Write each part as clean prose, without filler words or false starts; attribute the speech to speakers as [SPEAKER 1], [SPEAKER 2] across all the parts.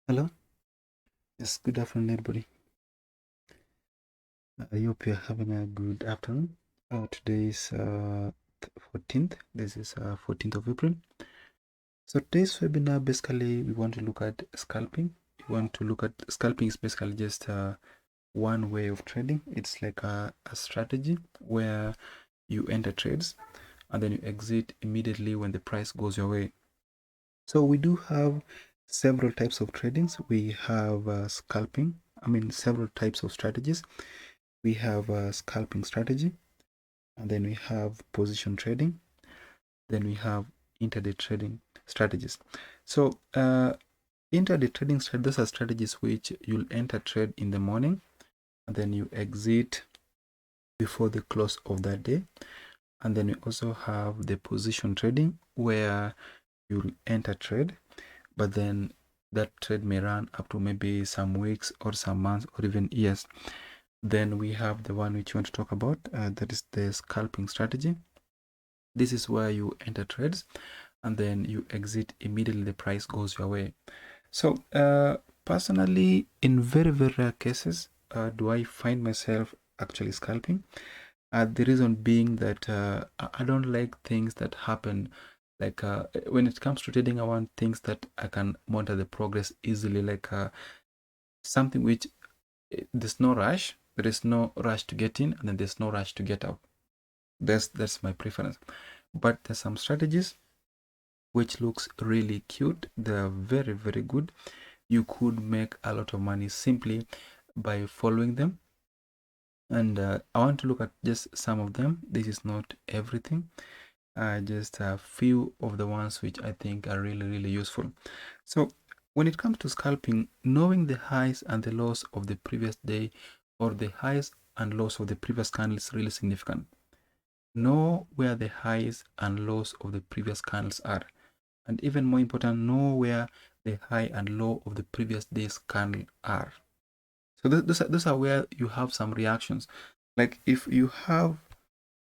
[SPEAKER 1] Hello. Yes, good afternoon, everybody. I hope you're having a good afternoon. Today is 14th. This is 14th of April. So today's webinar, basically, we want to look at scalping. We want to look at scalping is basically just one way of trading. It's like a strategy where you enter trades and then you exit immediately when the price goes your way. So we do have several types of tradings. We have scalping. Several types of strategies. We have a scalping strategy, and then we have position trading, then we have intraday trading strategies. So intraday trading, those are strategies which you'll enter trade in the morning and then you exit before the close of that day. And then we also have the position trading where you'll enter trade, but then that trade may run up to maybe some weeks or some months or even years. Then we have the one which you want to talk about, that is the scalping strategy. This is where you enter trades and then you exit immediately the price goes your way. So personally, in very, very rare cases, do I find myself actually scalping. The reason being that I don't like things that happen. Like when it comes to trading, I want things that I can monitor the progress easily, like something which there's no rush. There is no rush to get in, and then there's no rush to get out. That's my preference. But there's some strategies which looks really cute. They're very, very good. You could make a lot of money simply by following them. And I want to look at just some of them. This is not everything. Just a few of the ones which I think are really, really useful. So when it comes to scalping, knowing the highs and the lows of the previous day or the highs and lows of the previous candle is really significant. Know where the highs and lows of the previous candles are. And even more important, know where the high and low of the previous day's candle are. So those are where you have some reactions. Like if you have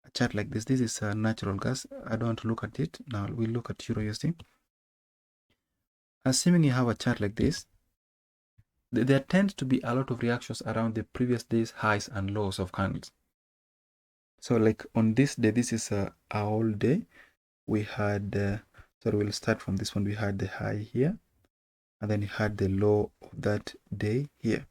[SPEAKER 1] a chart like this is a natural gas. I don't want to look at it. Now we'll look at Euro USD. Assuming you have a chart like this, there tends to be a lot of reactions around the previous day's highs and lows of candles. So like on this day, this is a whole day. We had, sorry, we'll start from this one. We had the high here, and then you had the low of that day here.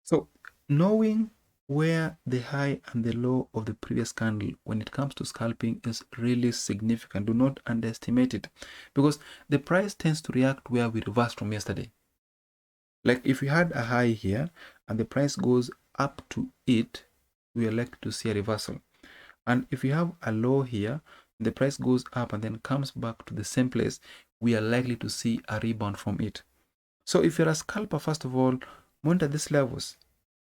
[SPEAKER 1] So knowing where the high and the low of the previous candle when it comes to scalping is really significant. Do not underestimate it, because the price tends to react where we reversed from yesterday. Like if we had a high here and the price goes up to it, we are likely to see a reversal. And if we have a low here, the price goes up and then comes back to the same place, we are likely to see a rebound from it. So if you're a scalper, first of all, monitor these levels.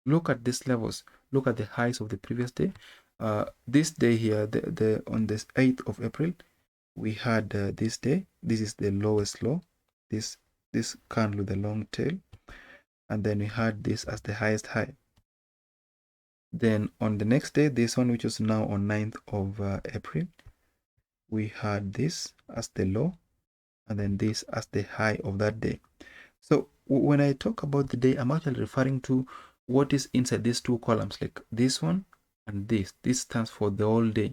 [SPEAKER 1] Look at these levels. Look at the highs of the previous day. This day here, on this 8th of April, we had this day. This is the lowest low. This candle with the long tail, and then we had this as the highest high. Then on the next day, this one, which is now on 9th of April, we had this as the low, and then this as the high of that day. So when I talk about the day, I'm actually referring to what is inside these two columns, like this one and this. This stands for the whole day.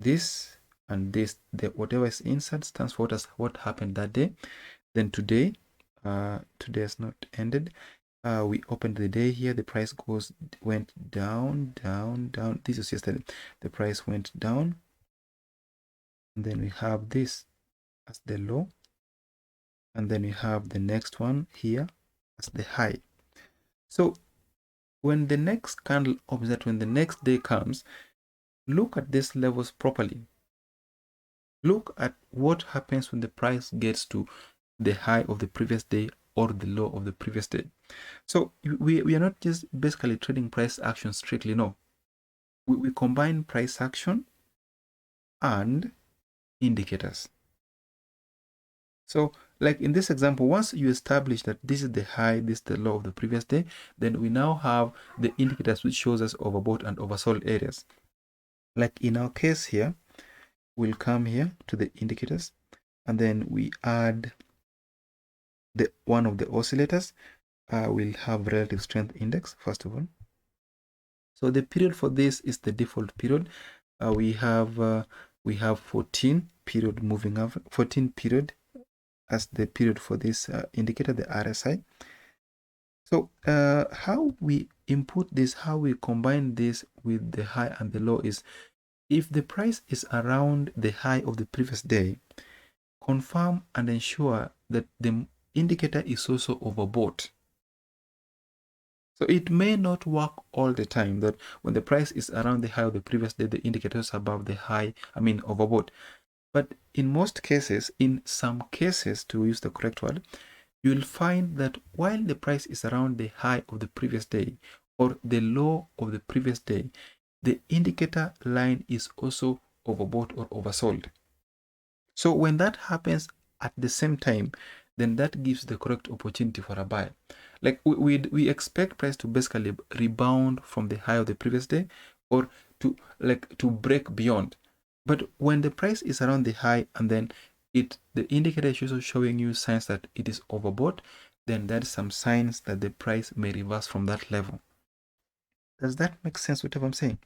[SPEAKER 1] This and this, whatever is inside stands for what happened that day. Then today, today has not ended. We opened the day here. The price went down, down, down. This is yesterday. The price went down, and then we have this as the low, and then we have the next one here as the high. So when the next candle opens, that when the next day comes, look at these levels properly. Look at what happens when the price gets to the high of the previous day or the low of the previous day. So we are not just basically trading price action strictly. No, we combine price action and indicators. So like in this example, once you establish that this is the high, this is the low of the previous day, then we now have the indicators which shows us overbought and oversold areas. Like in our case here, we'll come here to the indicators and then we add the one of the oscillators will have relative strength index, first of all. So the period for this is the default period. We have 14 period moving average, 14 period as the period for this indicator, the RSI. So how we input this, how we combine this with the high and the low is, if the price is around the high of the previous day, confirm and ensure that the indicator is also overbought. So it may not work all the time that when the price is around the high of the previous day, the indicator is above the high, overbought. But in most cases, in some cases, to use the correct word, you'll find that while the price is around the high of the previous day or the low of the previous day, the indicator line is also overbought or oversold. So when that happens at the same time, then that gives the correct opportunity for a buyer. Like we expect price to basically rebound from the high of the previous day or to break beyond. But when the price is around the high and then the indicator is also showing you signs that it is overbought, then that's some signs that the price may reverse from that level. Does that make sense, whatever I'm saying?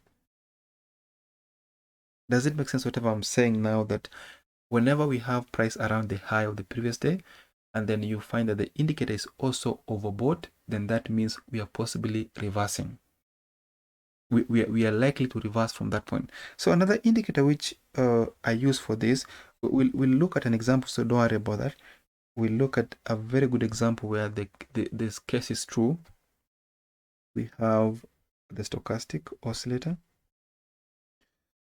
[SPEAKER 1] Does it make sense, whatever I'm saying now, that whenever we have price around the high of the previous day, and then you find that the indicator is also overbought, then that means we are possibly reversing. We are likely to reverse from that point. So another indicator which I use for this, we'll look at an example, so don't worry about that. We'll look at a very good example where this case is true. We have the stochastic oscillator.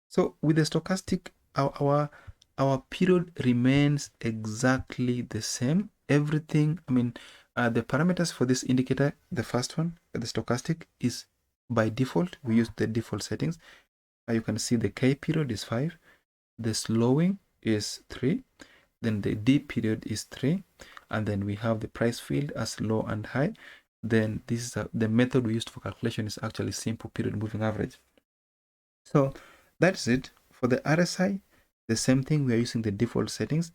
[SPEAKER 1] So with the stochastic, our period remains exactly the same. Everything, the parameters for this indicator, the first one, the stochastic, is by default. We use the default settings. You can see the K period is 5, the slowing is 3, then the D period is 3, and then we have the price field as low and high. Then this is the method we used for calculation is actually simple period moving average. So that's it. For the RSI, the same thing. We are using the default settings.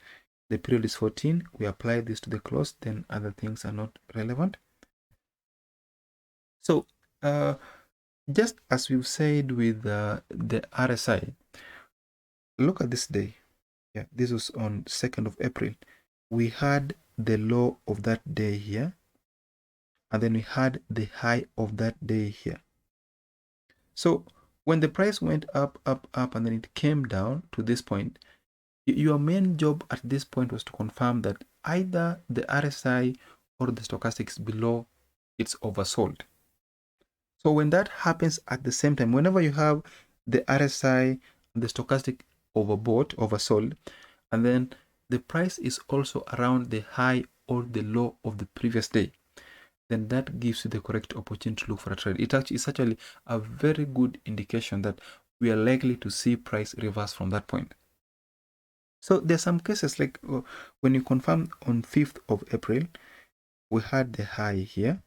[SPEAKER 1] The period is 14. We apply this to the close, then other things are not relevant. So just as we've said with the RSI, look at this day. Yeah, this was on 2nd of April. We had the low of that day here, and then we had the high of that day here. So when the price went up, and then it came down to this point, your main job at this point was to confirm that either the RSI or the stochastic is below, it's oversold. So when that happens at the same time, whenever you have the RSI and the stochastic overbought, oversold, and then the price is also around the high or the low of the previous day, then that gives you the correct opportunity to look for a trade. It's actually a very good indication that we are likely to see price reverse from that point. So there's some cases like when you confirm on 5th of April, we had the high here.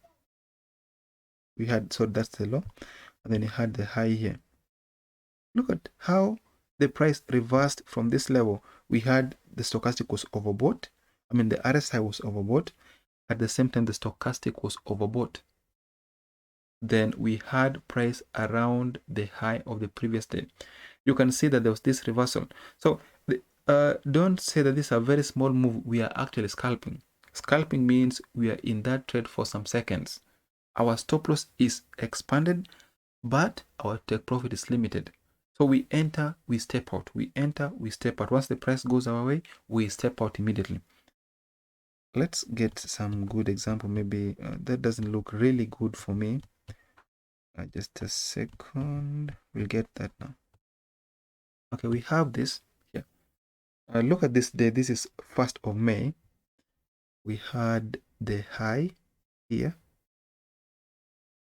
[SPEAKER 1] So that's the low, and then you had the high here. Look at how the price reversed from this level. We had the stochastic was overbought. The RSI was overbought. At the same time, the stochastic was overbought. Then we had price around the high of the previous day. You can see that there was this reversal. So don't say that this is a very small move. We are actually scalping. Scalping means we are in that trade for some seconds. Our stop loss is expanded, but our take profit is limited. So we enter, we step out. We enter, we step out. Once the price goes our way, we step out immediately. Let's get some good example. Maybe that doesn't look really good for me. Just a second. We'll get that now. Okay, we have this here. Look at this day. This is 1st of May. We had the high here,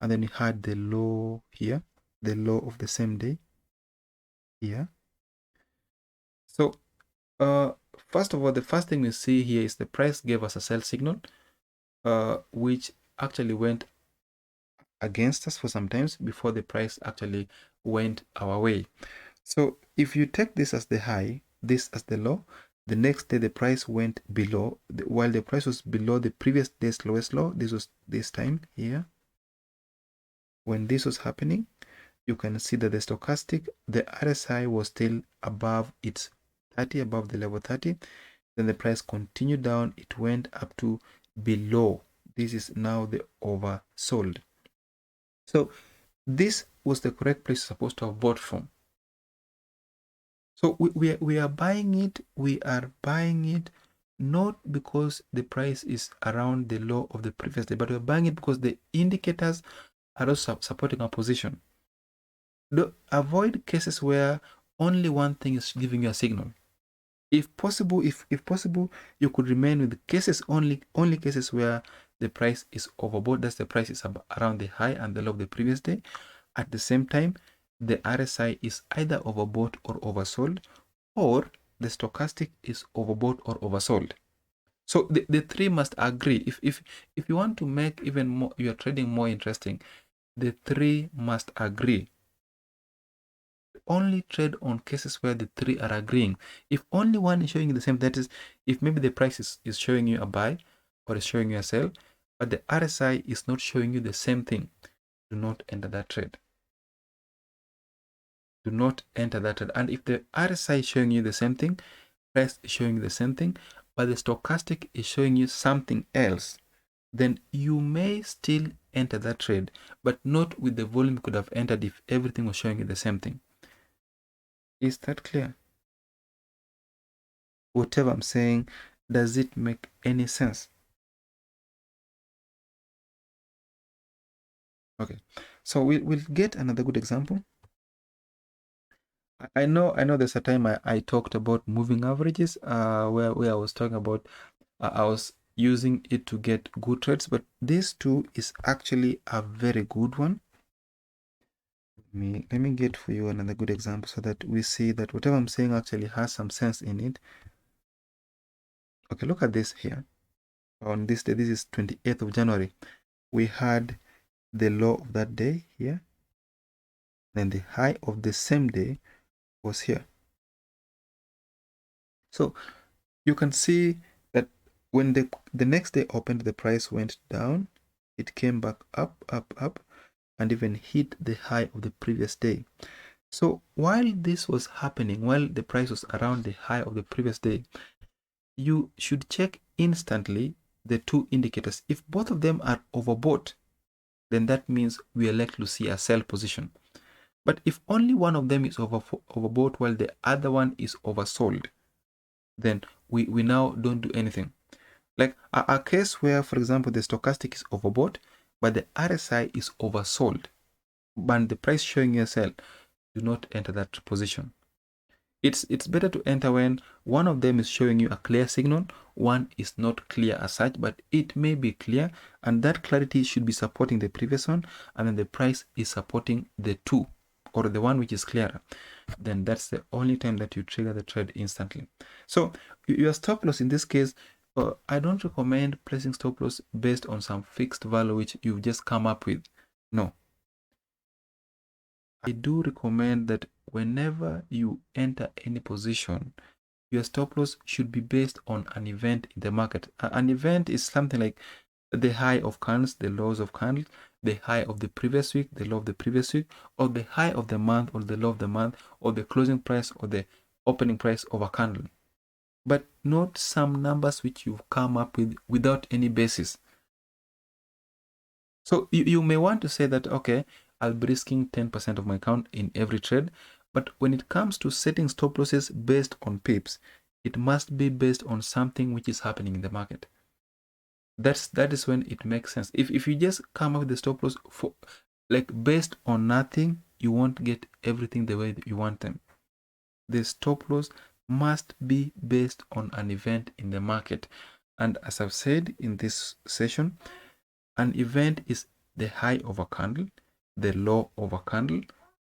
[SPEAKER 1] and then we had the low here, the low of the same day here. So first of all, the first thing we see here is the price gave us a sell signal, which actually went against us for some times before the price actually went our way. So if you take this as the high, this as the low, The next day, the price went below, while the price was below the previous day's lowest low. This was this time here. When this was happening, you can see that the stochastic, the RSI was still above its 30, above the level 30. Then the price continued down. It went up to below. This is now the oversold. So this was the correct place supposed to have bought from. So we are buying it. We are buying it not because the price is around the low of the previous day, but we're buying it because the indicators are also supporting our position. Avoid cases where only one thing is giving you a signal. If possible, if possible, you could remain with cases only cases where the price is overbought. That's the price is around the high and the low of the previous day. At the same time, the RSI is either overbought or oversold, or the stochastic is overbought or oversold. So the three must agree. If you want to make even more your trading more interesting, the three must agree. Only trade on cases where the three are agreeing. If only one is showing you the same, that is, if maybe the price is showing you a buy or is showing you a sell, but the RSI is not showing you the same thing, do not enter that trade. Do not enter that trade. And if the RSI is showing you the same thing, price is showing you the same thing, but the stochastic is showing you something else, then you may still enter that trade, but not with the volume you could have entered if everything was showing you the same thing. Is that clear? Whatever I'm saying, does it make any sense? Okay, so we'll get another good example. I know there's a time I talked about moving averages, where I was talking about I was using it to get good trades, but this too is actually a very good one. Let me get for you another good example so that we see that whatever I'm saying actually has some sense in it. Okay, look at this here. On this day, this is 28th of January. We had the low of that day here. Then the high of the same day was here. So you can see that when the next day opened, the price went down. It came back up, and even hit the high of the previous day. So while this was happening, while the price was around the high of the previous day, you should check instantly the two indicators. If both of them are overbought, then that means we are likely to see a sell position. But if only one of them is overbought while the other one is oversold, then we now don't do anything. Like a case where, for example, the stochastic is overbought, but the RSI is oversold, but the price showing you a sell, do not enter that position. It's better to enter when one of them is showing you a clear signal, one is not clear as such, but it may be clear, and that clarity should be supporting the previous one, and then the price is supporting the two, or the one which is clearer. Then that's the only time that you trigger the trade instantly. So your stop loss in this case, I don't recommend placing stop loss based on some fixed value which you've just come up with. No. I do recommend that whenever you enter any position, your stop loss should be based on an event in the market. An event is something like the high of candles, the lows of candles, the high of the previous week, the low of the previous week, or the high of the month or the low of the month, or the closing price or the opening price of a candle. But not some numbers which you've come up with without any basis. So you may want to say that, okay, I'll be risking 10% of my account in every trade. But when it comes to setting stop losses based on pips, it must be based on something which is happening in the market. That is when it makes sense. If you just come up with the stop loss for like based on nothing, you won't get everything the way that you want them. The stop loss must be based on an event in the market. And as I've said in this session, an event is the high of a candle, the low of a candle,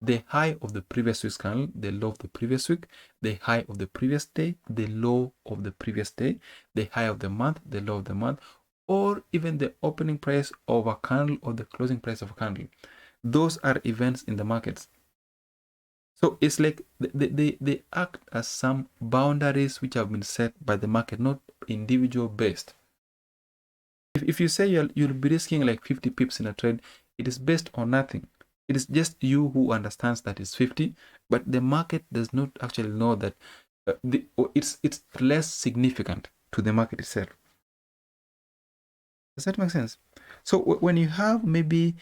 [SPEAKER 1] the high of the previous week's candle, the low of the previous week, the high of the previous day, the low of the previous day, the high of the month, the low of the month, or even the opening price of a candle or the closing price of a candle. Those are events in the markets. So it's like they act as some boundaries which have been set by the market, not individual based. If you say you'll be risking like 50 pips in a trade, it is based on nothing. It is just you who understands that it's 50, but the market does not actually know that it's less significant to the market itself. Does that make sense? So when you have another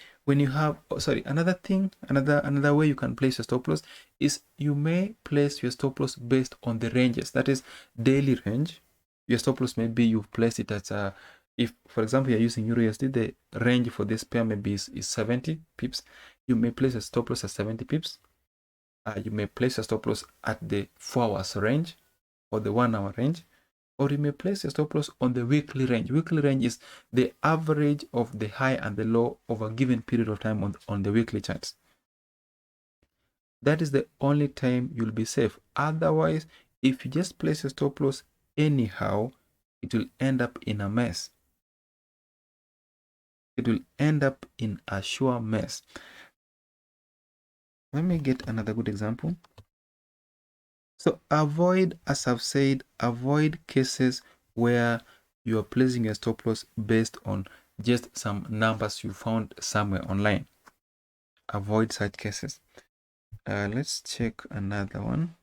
[SPEAKER 1] way you can place your stop loss is you may place your stop loss based on the ranges. That is daily range. Your stop loss maybe you've placed it at if for example you're using EURUSD, the range for this pair maybe is 70 pips. You may place a stop loss at 70 pips. You may place a stop loss at the 4 hours range or the 1 hour range, or you may place a stop loss on the weekly range. Weekly range is the average of the high and the low over a given period of time on the weekly charts. That is the only time you'll be safe. Otherwise, if you just place a stop loss anyhow, it will end up in a mess. It will end up in a sure mess. Let me get another good example. So avoid, as I've said, avoid cases where you are placing a stop loss based on just some numbers you found somewhere online. Avoid such cases. Let's check another one.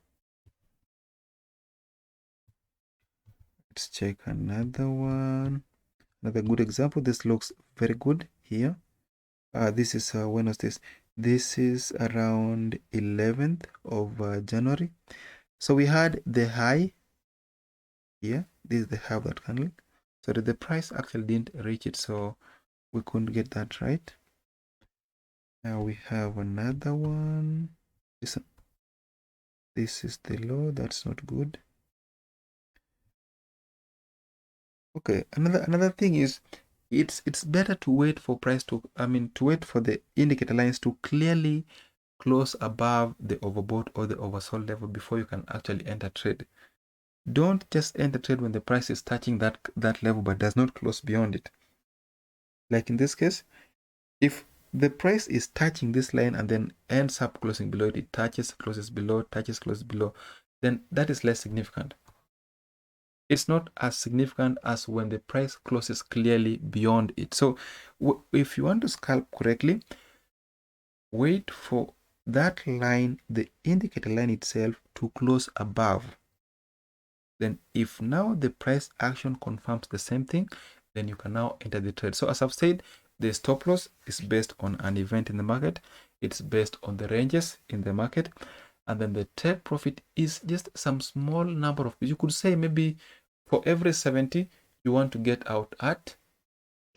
[SPEAKER 1] Let's check another one. Another good example. This looks very good here. This is when was this? This is around 11th of January. So we had the high here. This is the high of that candle. So the price actually didn't reach it, so we couldn't get that right. Now we have another one. This is the low. That's not good. Okay, another thing is it's better to wait for price to wait for the indicator lines to clearly close above the overbought or the oversold level before you can actually enter trade. Don't just enter trade when the price is touching that level but does not close beyond it. Like in this case, if the price is touching this line and then ends up closing below it, it touches, closes below, touches, closes below, then that is less significant. It's not as significant as when the price closes clearly beyond it. So if you want to scalp correctly, wait for that line, the indicator line itself, to close above. Then if now the price action confirms the same thing, then you can now enter the trade. So as I've said, the stop loss is based on an event in the market. It's based on the ranges in the market. And then the take profit is just some small number of, you could say maybe for every 70, you want to get out at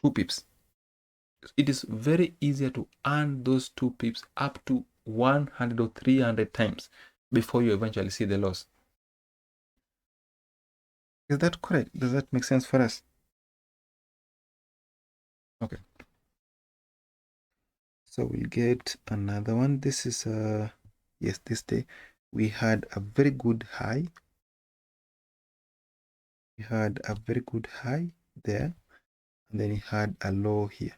[SPEAKER 1] 2 pips. It is very easier to earn those 2 pips up to 100 or 300 times before you eventually see the loss. Is that correct? Does that make sense for us? Okay. So we'll get another one. This is yes, this day we had a very good high. We had a very good high there, and then it had a low here.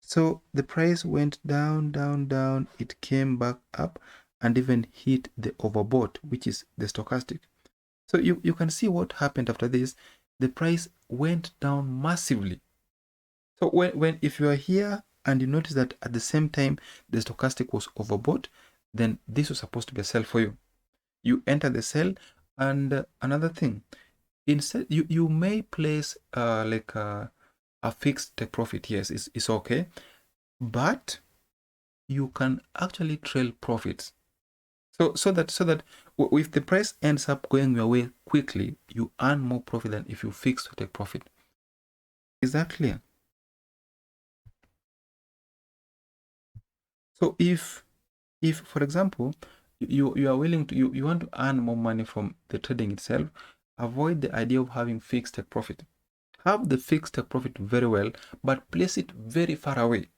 [SPEAKER 1] So the price went down, down, down. It came back up and even hit the overbought, which is the stochastic. So you can see what happened after this. The price went down massively. So when if you are here and you notice that at the same time the stochastic was overbought, then this was supposed to be a sell for you. You enter the sell. And another thing, instead you may place like a fixed take profit. Yes, it's okay, but you can actually trail profits. So that if the price ends up going your way quickly, you earn more profit than if you fix to take profit. Is that clear? So if for example you are willing to you want to earn more money from the trading itself, avoid the idea of having fixed take profit. Have the fixed take profit very well, but place it very far away.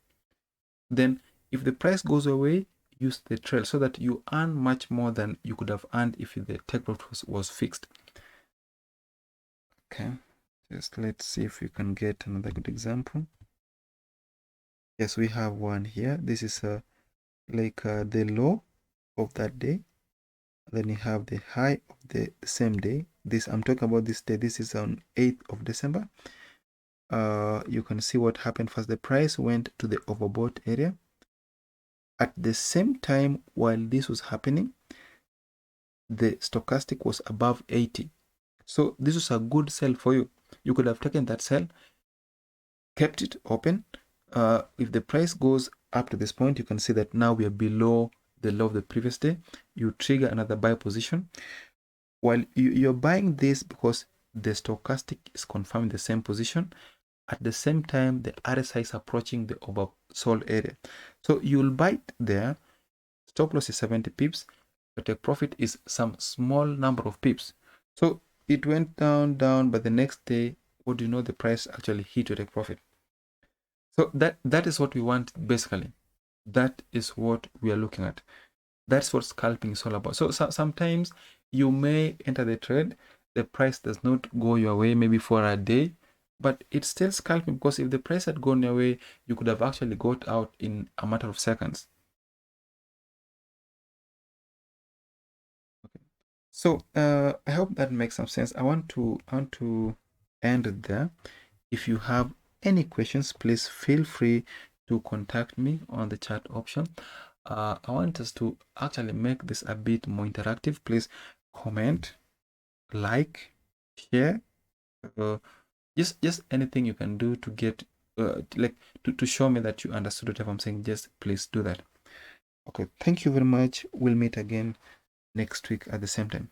[SPEAKER 1] Then if the price goes away, use the trail so that you earn much more than you could have earned if the take profit was fixed. Okay, just let's see if we can get another good example. Yes, we have one here. This is like the low of that day. Then you have the high of the same day. This, I'm talking about this day. This is on 8th of December. You can see what happened first. The price went to the overbought area. At the same time, while this was happening, the stochastic was above 80. So this was a good sell for you. You could have taken that sell, kept it open. If the price goes up to this point, you can see that now we are below the low of the previous day. You trigger another buy position. While you're buying this because the stochastic is confirming the same position, at the same time the RSI is approaching the oversold area. So you'll buy it there. Stop loss is 70 pips. Your take profit is some small number of pips. So it went down, but the next day, what do you know, the price actually hit your take profit. So that is what we want basically. That is what we are looking at. That's what scalping is all about. So sometimes you may enter the trade, the price does not go your way maybe for a day, but it's still scalping, because if the price had gone your way, you could have actually got out in a matter of seconds. Okay. So I hope that makes some sense. I want to end it there. If you have any questions, please feel free to contact me on the chat option. I want us to actually make this a bit more interactive. Please comment, like, share, just anything you can do to get like to show me that you understood whatever I'm saying. Just please do that. Okay, thank you very much. We'll meet again next week at the same time.